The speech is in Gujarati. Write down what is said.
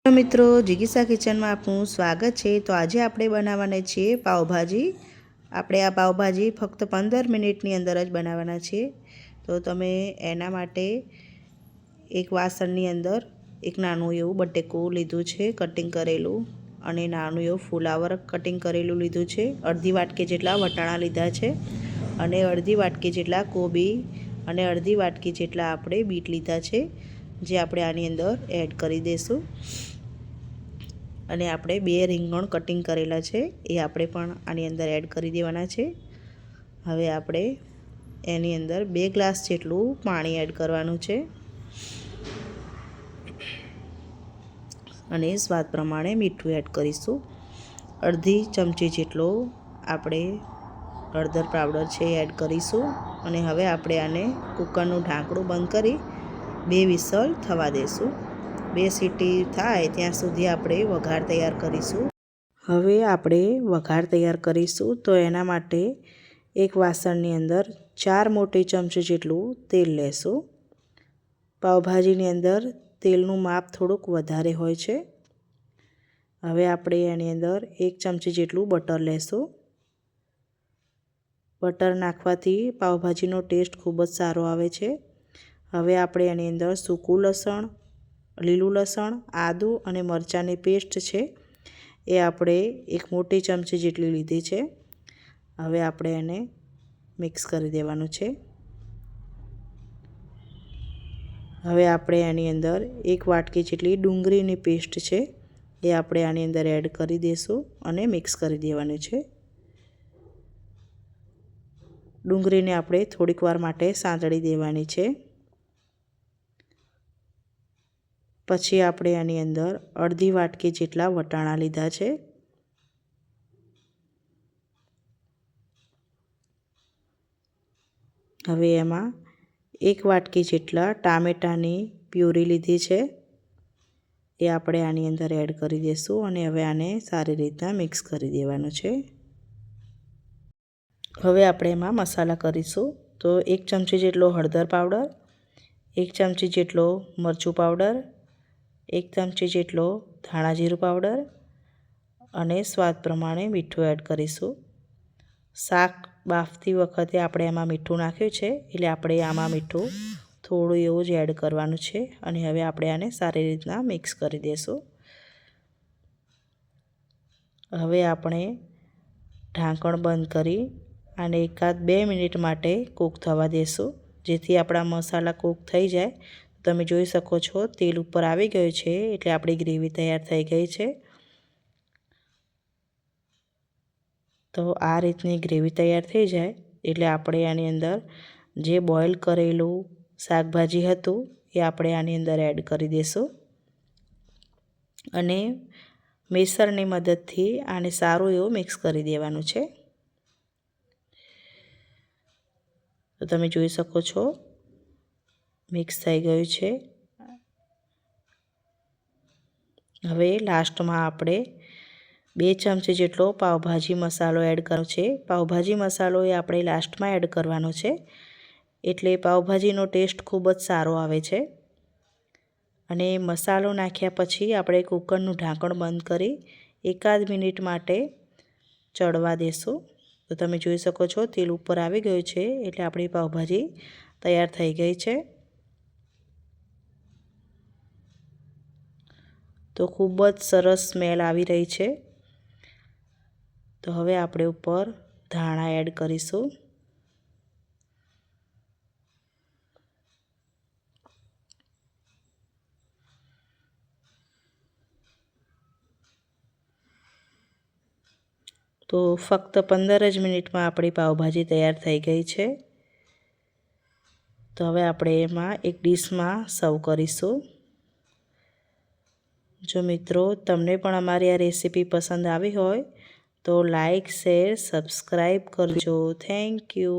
તો મિત્રો જિગીસા કિચનમાં આપનું સ્વાગત છે। તો આજે આપણે બનાવવાના છીએ પાવભાજી। આપણે આ પાવભાજી ફક્ત 15 મિનિટની અંદર જ બનાવવાના છે। તો તમે એના માટે એક વાસણની અંદર એક નાનું એવું બટેકું લીધું છે કટિંગ કરેલું, અને નાનું એવું ફુલાવર કટિંગ કરેલું લીધું છે। અડધી વાટકી જેટલા વટાણા લીધા છે, અને અડધી વાટકી જેટલા કોબી, અને અડધી વાટકી જેટલા આપણે બીટ લીધા છે, જે આપણે આની અંદર એડ કરી દઈશું। અને આપણે 2 રીંગણ કટિંગ કરેલા છે, એ આપણે પણ આની અંદર એડ કરી દેવાના છે। હવે આપણે એની અંદર 2 ગ્લાસ જેટલું પાણી એડ કરવાનું છે, અને સ્વાદ પ્રમાણે મીઠું એડ કરીશું। અડધી ચમચી જેટલો આપણે હળદર પાવડર છે એડ કરીશું, અને હવે આપણે આને કુકરનું ઢાંકણું બંધ કરી 2 વિસલ થવા દઈશું। 2 સીટી થાય ત્યાં સુધી આપણે વઘાર તૈયાર કરીશું। હવે આપણે વઘાર તૈયાર કરીશું, તો એના માટે એક વાસણની અંદર 4 મોટી ચમચી જેટલું તેલ લેશું। પાવભાજીની અંદર તેલનું માપ થોડુંક વધારે હોય છે। હવે આપણે એની અંદર 1 ચમચી જેટલું બટર લેશું। બટર નાખવાથી પાવભાજીનો ટેસ્ટ ખૂબ જ સારો આવે છે। હવે આપણે એની અંદર સૂકું લસણ, લીલું લસણ, આદું અને મરચાંની પેસ્ટ છે, એ આપણે 1 મોટી ચમચી જેટલી લીધી છે। હવે આપણે એને મિક્સ કરી દેવાનું છે। હવે આપણે એની અંદર 1 વાટકી જેટલી ડુંગળીની પેસ્ટ છે, એ આપણે આની અંદર એડ કરી દઈશું અને મિક્સ કરી દેવાનું છે। ડુંગળીને આપણે થોડીક વાર માટે સાંતળી દેવાની છે। પછી આપણે આની અંદર અડધી વાટકી જેટલા વટાણા લીધા છે, હવે એમાં 1 વાટકી જેટલા ટામેટાની પ્યુરી લીધી છે, એ આપણે આની અંદર એડ કરી દઈશું, અને હવે આને સારી રીતના મિક્સ કરી દેવાનું છે। હવે આપણે એમાં મસાલા કરીશું। તો 1 ચમચી જેટલો હળદર પાવડર, 1 ચમચી જેટલો મરચું પાવડર, 1 ચમચી જેટલો ધાણા જીરું પાવડર, અને સ્વાદ પ્રમાણે મીઠું એડ કરીશું। શાક બાફતી વખતે આપણે એમાં મીઠું નાખ્યું છે, એટલે આપણે આમાં મીઠું થોડું એવું જ એડ કરવાનું છે, અને હવે આપણે આને સારી રીતના મિક્સ કરી દઈશું। હવે આપણે ઢાંકણ બંધ કરી આને 1-2 મિનિટ માટે કૂક થવા દેશું, જેથી આપણા મસાલા કૂક થઈ જાય। તમે જોઈ શકો છો તેલ ઉપર આવી ગયું છે, એટલે આપણી ગ્રેવી તૈયાર થઈ ગઈ છે। તો આ રીતની ગ્રેવી તૈયાર થઈ જાય એટલે આપણે આની અંદર જે બોઇલ કરેલું શાકભાજી હતું એ આપણે આની અંદર એડ કરી દઈશું, અને મિક્સરની મદદથી આને સારું એવું મિક્સ કરી દેવાનું છે। તો તમે જોઈ શકો છો મિક્સ થઈ ગયું છે। હવે લાસ્ટમાં આપણે 2 ચમચી જેટલો પાવભાજી મસાલો એડ કરવાનો છે। પાવભાજી મસાલો એ આપણે લાસ્ટમાં એડ કરવાનો છે, એટલે પાવભાજીનો ટેસ્ટ ખૂબ જ સારો આવે છે। અને મસાલો નાખ્યા પછી આપણે કુકરનું ઢાંકણ બંધ કરી 1-8 મિનિટ માટે ચડવા દેશું। તો તમે જોઈ શકો છો તેલ ઉપર આવી ગયું છે, એટલે આપણી પાવભાજી તૈયાર થઈ ગઈ છે। તો ખૂબ જ સરસ સ્મેલ આવી રહી છે। તો હવે આપણે ઉપર ધાણા એડ કરીશું। તો ફક્ત 15 જ મિનિટમાં આપણી પાવભાજી તૈયાર થઈ ગઈ છે। તો હવે આપણે એમાં એક ડીશમાં સર્વ કરીશું। જો મિત્રો તમને પણ અમારી આ રેસીપી પસંદ આવી હોય તો લાઈક, શેર, સબસ્ક્રાઈબ કરજો। Thank you.